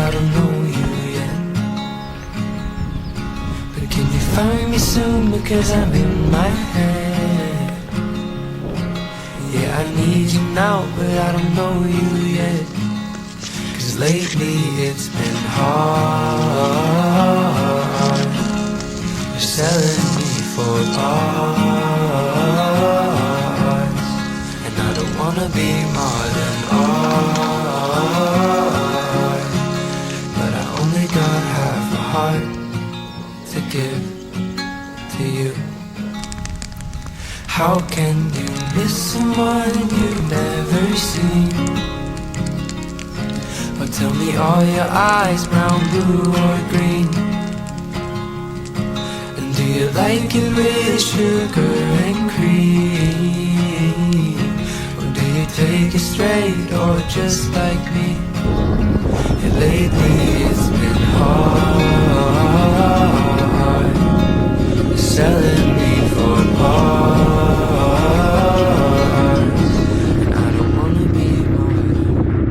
I don't know you yet. But can you find me soon, because I'm in my head. Yeah, I need you now, but I don't know you yet. Cause lately it's been hard. You're selling me for parts, and I don't wanna be more than art. But I only got half a heart to give to you. How can you miss someone you've never seen? Or tell me, are your eyes brown, blue or green? And do you like it with sugar and cream? Or do you take it straight, or just like me? And lately